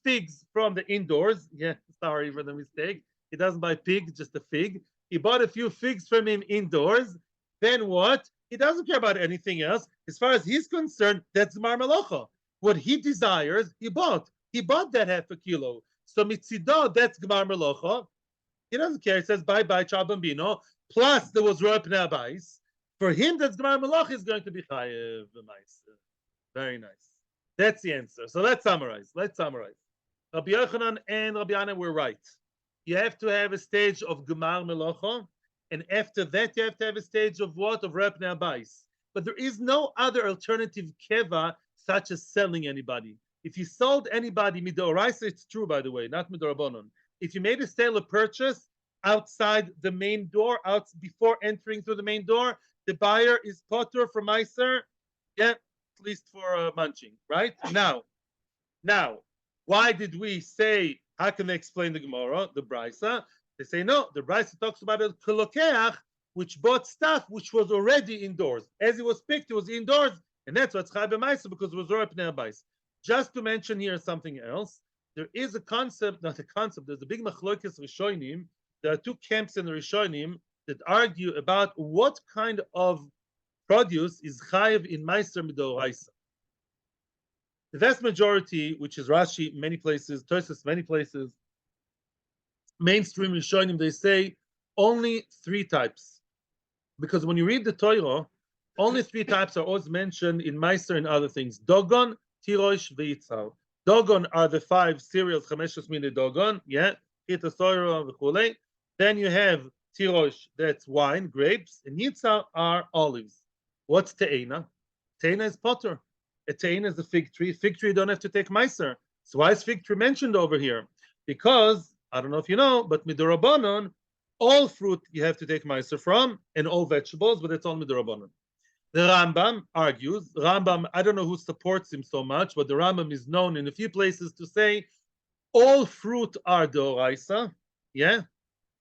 A: figs from the indoors. Yeah, sorry for the mistake. He doesn't buy pig, just a fig. He bought a few figs from him indoors. Then what? He doesn't care about anything else. As far as he's concerned, that's Gmar Melocha. What he desires, he bought. He bought that half a kilo. So mitzido, that's Gmar Melocha. He doesn't care. He says, bye-bye, ciao bambino. Plus, there was Roy Pnei Abais. For him, that's Gmar Melocha is going to be Chayev Maaser. Very nice. That's the answer. So let's summarize. Rabbi Yochanan and Rabbi Yanai were right. You have to have a stage of Gmar Melocha, and after that you have to have a stage of what? Of Reb Pnei Abais. But there is no other alternative keva such as selling anybody. If you sold anybody midoraisa, it's true, by the way, not midorabonon. if you made a sale or purchase outside the main door, out before entering through the main door, the buyer is potter for Maaser, yeah, at least for munching, right? Now, why did we say, how can they explain the Gemara, the Brisa? They say, no, the Brisa talks about a kolokeach, which bought stuff which was already indoors. As it was picked, it was indoors, and that's what's chai b'maisa, because it was already pnei bais. Just to mention here something else, there is a concept, not a concept, there's a big machlokes rishonim. There are two camps in the rishonim that argue about what kind of produce is chayiv in meiser midoraisa. The vast majority, which is Rashi, many places, Tosfos, many places, mainstream rishonim, they say only three types. Because when you read the Torah, only three types are always mentioned in Maaser and other things. Dogon, Tirosh, Veitzal. Dogon are the 5 cereals, Chameshos Mine Dogon, yeah, Chita Soira, v'chulei. Then you have Tirosh, that's wine, grapes, and Yitzal are olives. What's Te'ena? Te'ena is potter. A te'ena is a fig tree. Fig tree, you don't have to take Maaser. So why is fig tree mentioned over here? Because, I don't know if you know, but Midorabanon, all fruit you have to take Maaser from, and all vegetables, but it's all Midorabanon. The Rambam argues, I don't know who supports him so much, but the Rambam is known in a few places to say all fruit are Deoraisa, yeah,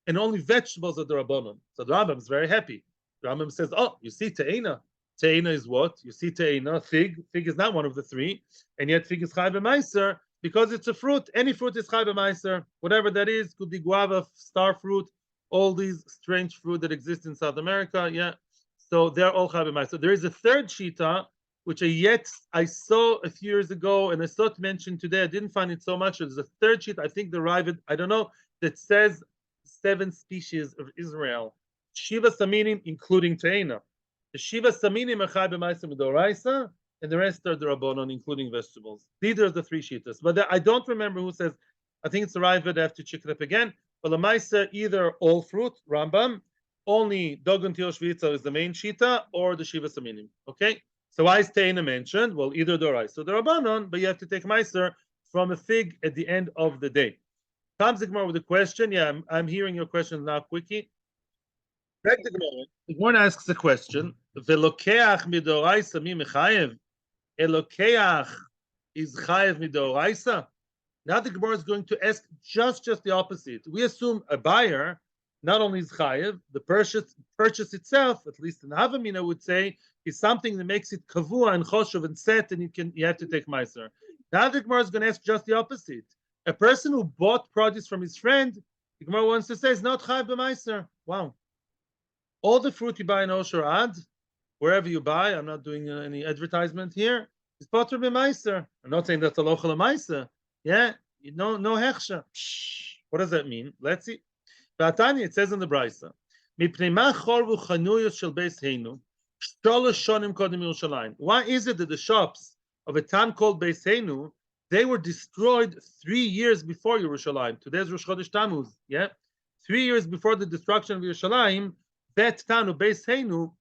A: and only vegetables are Rabbanon. So the Rambam is very happy. The Rambam says, oh, you see Te'ena. Te'ena is what? You see Te'ena, fig. Fig is not one of the three, and yet fig is Chai b'Maaser because it's a fruit. Any fruit is Chai b'Maaser. Whatever that is, could be guava, star fruit, all these strange fruit that exist in South America, yeah. So they're all Chai b'Maaser. There is a third shita, which I saw a few years ago, and I saw it mentioned today. I didn't find it so much. There's a third shita, I think derived, I don't know, that says 7 species of Israel. Shiva Saminim, including Te'ena. The Shiva Saminim are Chai b'Maaser Midoraisa, and the rest are the Rabbanon, including vegetables. These are the 3 shitas. But I don't remember who says, I think it's derived, I have to check it up again. But the Maaser, either all fruit, Rambam, only Dogon Til Shvitza is the main shita, or the Shiva Saminim. Okay? So why is Te'ena mentioned? Well, either Dorai. So the Rabbanon, but you have to take Maaser from a fig at the end of the day. Comes the Gemara with a question. Yeah, I'm hearing your question now, quickie. Back to Gemara. The Gemara asks a question. Velokeach midoraisa mi mechayev. Elokeach is chayev midoraisa. Now the Gemara is going to ask just the opposite. We assume a buyer not only is chayev, the purchase itself, at least in Havamina would say, is something that makes it kavua and choshev and set, and you have to take Maaser. Now the Gemara is going to ask just the opposite. A person who bought produce from his friend, the Gemara wants to say, is not chayev b'Maaser. Wow. All the fruit you buy in Osher Ad, wherever you buy, I'm not doing any advertisement here, is potter b'Maaser. I'm not saying that's a lochel Maaser. Yeah, no hechsha. What does that mean? Let's see. It says in the Brisa, why is it that the shops of a town called Beis Heinu, they were destroyed 3 years before Yerushalayim? Today's Rosh Chodesh Tammuz, yeah? 3 years before the destruction of Yerushalayim, that town of Beis Heinu,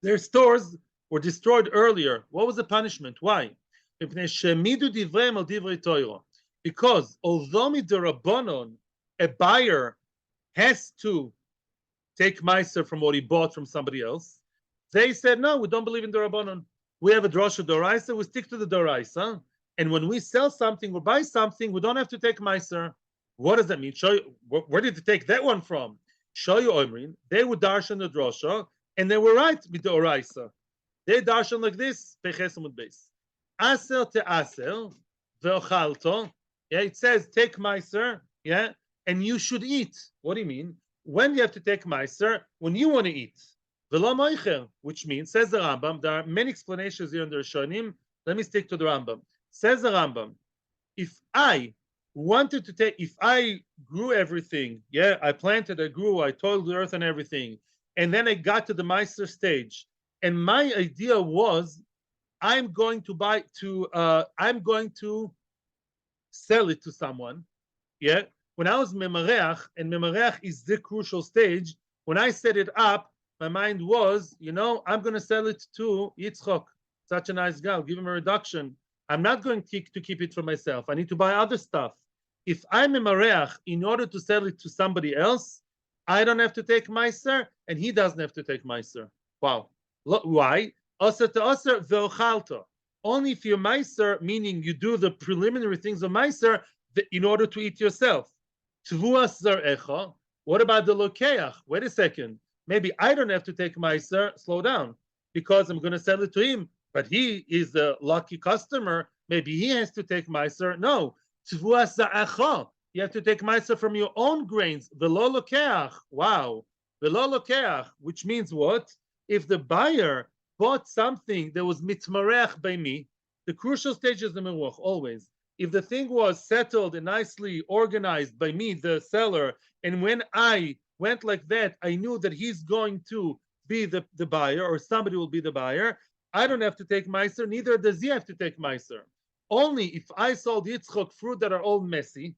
A: their stores were destroyed earlier. What was the punishment? Why? Because although mid'Rabbanon, a buyer has to take Maaser from what he bought from somebody else, they said, no, we don't believe in the Rabbanon. We have a drosha Doraisa, we stick to the Doraisa, and when we sell something or buy something, we don't have to take Maaser. What does that mean? Show you, where did you take that one from? Show you Omrin, they would darshan the drosha, and they were right with the Doraisa. They darshan like this, Peches Amud Beis. Aser te aser, ve'ochalto, yeah, it says, take Maaser, yeah, and you should eat. What do you mean? When you have to take Maaser? When you want to eat. V'lo moicher, which means, says the Rambam, there are many explanations here in the Rishonim. Let me stick to the Rambam. Says the Rambam, if I grew everything, yeah, I planted, I grew, I toiled the earth and everything, and then I got to the Maaser stage, and my idea was, I'm going to sell it to someone, yeah. When I was memareach, and memareach is the crucial stage, when I set it up, my mind was, I'm going to sell it to Yitzchok, such a nice guy, I'll give him a reduction. I'm not going to keep it for myself. I need to buy other stuff. if I'm a mareach in order to sell it to somebody else, I don't have to take Maaser, and he doesn't have to take Maaser. Wow. Why? Aser to aser ve'ochalta. Only if you're Maaser, meaning you do the preliminary things of Maaser in order to eat yourself. Tvuas zarecha. What about the lokeach? Wait a second. Maybe I don't have to take Maaser. Slow down, because I'm going to sell it to him. But he is a lucky customer. Maybe he has to take Maaser. No. Tvuas zarecha. You have to take Maaser from your own grains. Velo lokeach. Wow. Velo lokeach, which means what? If the buyer bought something that was mitmarech by me, the crucial stage is the meruach, always. If the thing was settled and nicely organized by me, the seller, and when I went like that, I knew that he's going to be the buyer, or somebody will be the buyer, I don't have to take Maaser, neither does he have to take Maaser. Only if I sold Yitzchok fruit that are all messy,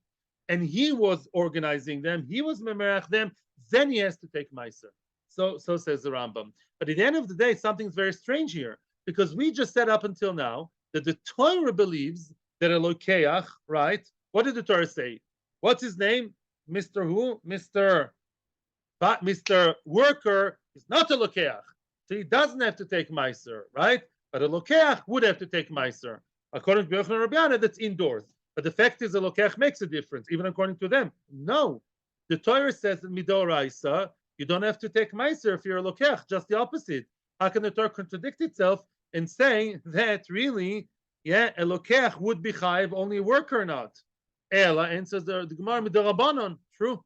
A: and he was organizing them, he was memerach them, then he has to take Maaser. So says the Rambam. But at the end of the day, something's very strange here, because we just said up until now that the Torah believes that a lokeach, right? What did the Torah say? What's his name? Mr. Who? Mr. Worker is not a lokeach, so he doesn't have to take Maaser, right? But a lokeach would have to take Maaser. According to Yochanan and Rabbi Yana, that's indoors. But the fact is, a lokeach makes a difference, even according to them. No, the Torah says in Midoraisa, you don't have to take Maaser if you're a lokeach, just the opposite. How can the Torah contradict itself and say that really, a lokeach would be chayiv, only a worker not? Ela answers the Gemara midorabanan. True.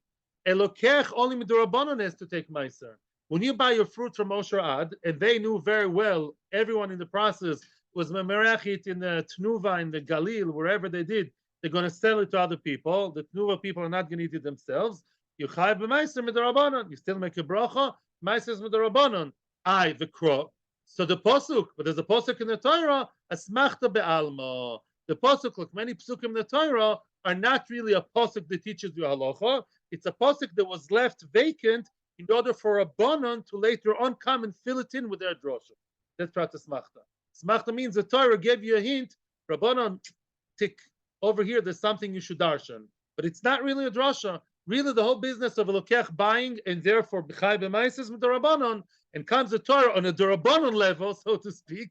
A: A lokeach only midorabanan has to take Maaser. When you buy your fruit from Moshe Ad, and they knew very well, everyone in the process was memerachit in the Tnuva, in the Galil, wherever they did, they're going to sell it to other people. The Tnuva people are not going to eat it themselves. You chayiv b'maaser midorabanan. You still make a bracha. Maaser is midorabanan. I, the crow. So the posuk, but there's a posuk in the Torah, asmachta be'alma. The posuk, like many psukim in the Torah, are not really a posuk that teaches you halacha. It's a posuk that was left vacant in order for a banan to later on come and fill it in with their drosha. That's what smachta. Smachta means the Torah gave you a hint. Rabbanon, tick over here. There's something you should darshan, but it's not really a drosha. Really, the whole business of a lokech buying and therefore b'chai b'maises with the rabbanon, and comes the Torah on a durabanon level, so to speak.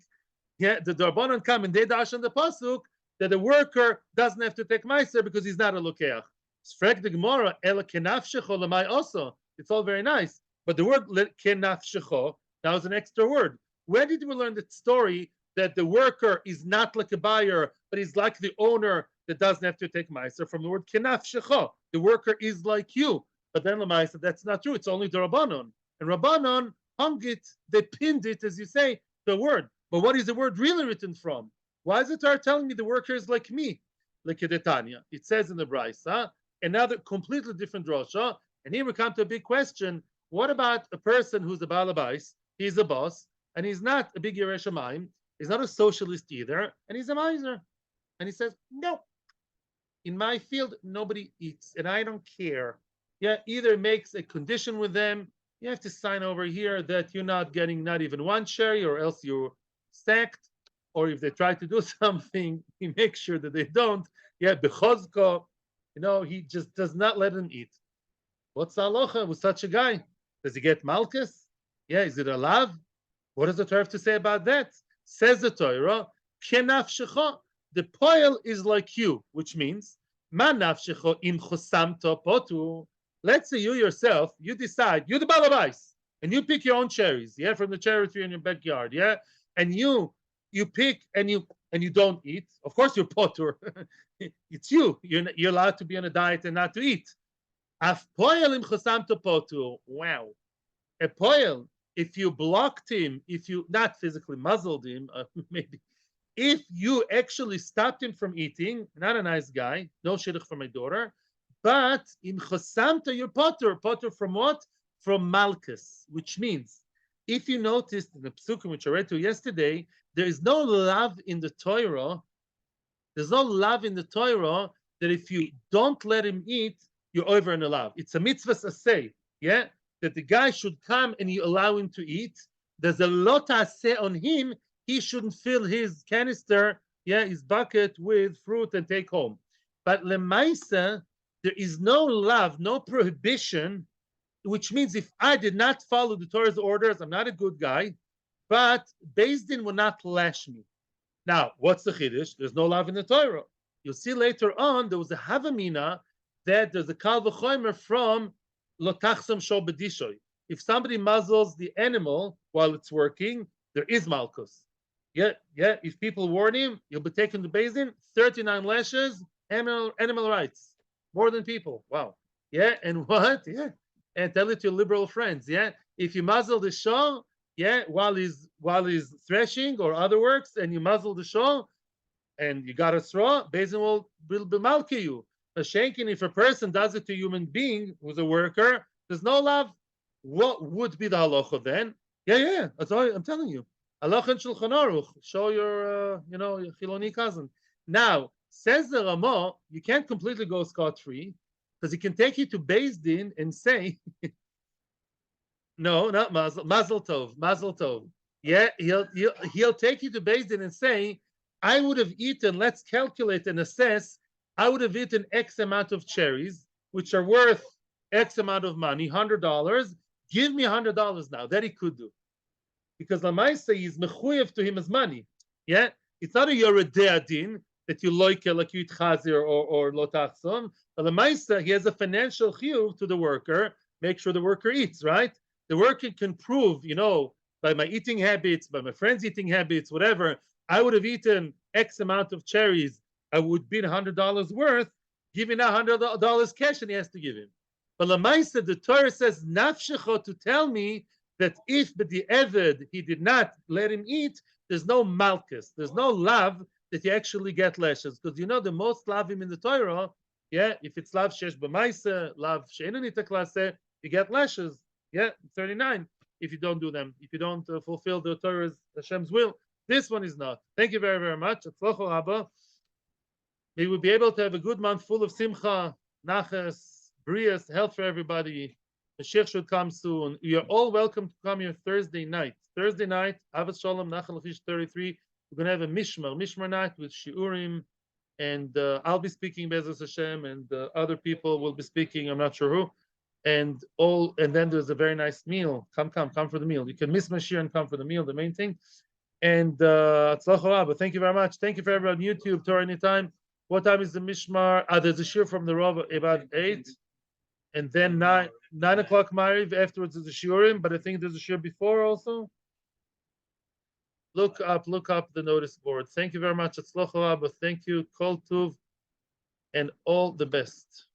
A: Yeah, the durabanon come and they darshan the pasuk that the worker doesn't have to take meiser because he's not a lokech. Sfrek the Gemara ela kenafshecho lemai also. It's all very nice, but the word kenafshecho now is an extra word. Where did we learn the story that the worker is not like a buyer, but he's like the owner that doesn't have to take meiser? From the word kenafshecho, the worker is like you. But then Lamaisa, that's not true. It's only the Rabbanon. And Rabbanon hung it, they pinned it, as you say, the word. But what is the word really written from? Why is the Torah telling me the worker is like me? Like Kedetanya. It says in the Brisa, another completely different drosha. And here we come to a big question. What about a person who's a balabais? He's a boss, and he's not a big Yerei Shamayim. He's not a socialist either, and he's a miser. And he says, no, in my field, nobody eats, and I don't care. Yeah, either makes a condition with them. You have to sign over here that you're not getting not even one cherry, or else you're sacked. Or if they try to do something, he makes sure that they don't. Yeah, bechozko, he just does not let them eat. What's the halacha with such a guy? Does he get malchus? Yeah, is it a lav? What does the Torah have to say about that? Says the Torah, kenafshecha. The poil is like you, which means, manafshecha im chosamto potu. Let's say you yourself, you decide, you're the balabais, and you pick your own cherries, yeah, from the cherry tree in your backyard, yeah, and you pick and you don't eat. Of course, you're potur. It's you. You're allowed to be on a diet and not to eat. Af poil im chosamto potu. Wow, a poil. If you blocked him, if you not physically muzzled him, maybe. If you actually stopped him from eating, not a nice guy, no shidduch for my daughter, but in chosamta, you're potter. Potter from what? From malchus, which means, if you noticed in the psukim which I read to you yesterday, there is no love in the Torah. There's no love in the Torah that if you don't let him eat, you're over in a love. It's a mitzvah aseh, yeah, that the guy should come and you allow him to eat. There's a lot aseh on him. He shouldn't fill his canister, yeah, his bucket with fruit and take home.
B: But lemaisa, there is no love, no prohibition, which means if I did not follow the Torah's orders, I'm not a good guy, but Beis Din will not lash me. Now, what's the chiddush? There's no love in the Torah. You'll see later on there was a havamina that there's a kal v'chomer from lotachsam shol bedishoy. If somebody muzzles the animal while it's working, there is malchus. Yeah. If people warn him, he'll be taken to Beis Din, 39 lashes, animal rights, more than people. Wow. Yeah, and what? Yeah, and tell it to your liberal friends. Yeah, if you muzzle the shaw, yeah, while he's threshing or other works, and you muzzle the shaw, and you got a straw, Beis Din will bemalki you. A shanking, if a person does it to a human being who's a worker, there's no love. What would be the halacha then? Yeah. That's all I'm telling you. Halacha and Shulchan Aruch. Show your, your Chiloni cousin. Now, says the Rama, you can't completely go scot-free because he can take you to Beis Din and say, no, not Mazel Tov. Yeah, he'll take you to Beis Din and say, I would have eaten, let's calculate and assess, I would have eaten X amount of cherries, which are worth X amount of money, $100. Give me $100 now. That he could do. Because Lamaisa is mechuyev to him as money. Yeah? It's not a yoredei adin that you like you eat chazir or lotachson. But Lamaisa, he has a financial chiyuv to the worker, make sure the worker eats, right? The worker can prove, by my eating habits, by my friends' eating habits, whatever, I would have eaten X amount of cherries. I would be $100 worth. Giving $100 cash, and he has to give him. But Lamaisa, the Torah says, nafshecho, to tell me that if the Eved he did not let him eat, there's no malchus, there's no love that you actually get lashes. Because the most lavim in the Torah, yeah, if it's lav shesh b'maisa, lav she'enanita klase, you get lashes. Yeah, 39. If you don't do them, if you don't fulfill the Torah's Hashem's will, this one is not. Thank you very, very much. Atzlocho Abba. May we be able to have a good month full of simcha, nachas, brias, health for everybody. The Sheikh should come soon. You're all welcome to come here Thursday night. Thursday night, Avos Shalom, Nachal Lachish 33. We're going to have a Mishmar night with Shiurim. And I'll be speaking, Bezos Hashem, and other people will be speaking, I'm not sure who. And then there's a very nice meal. Come for the meal. You can miss my shir and come for the meal, the main thing. And but thank you very much. Thank you for everyone on YouTube, Torah Anytime. What time is the Mishmar? There's a shir from the Rav about 8. And then 9 o'clock Mariv. Afterwards is the shiurim, but I think there's a shir before also. Look up the notice board. Thank you very much. Atzlocho Abba. Thank you, Kol Tuv, and all the best.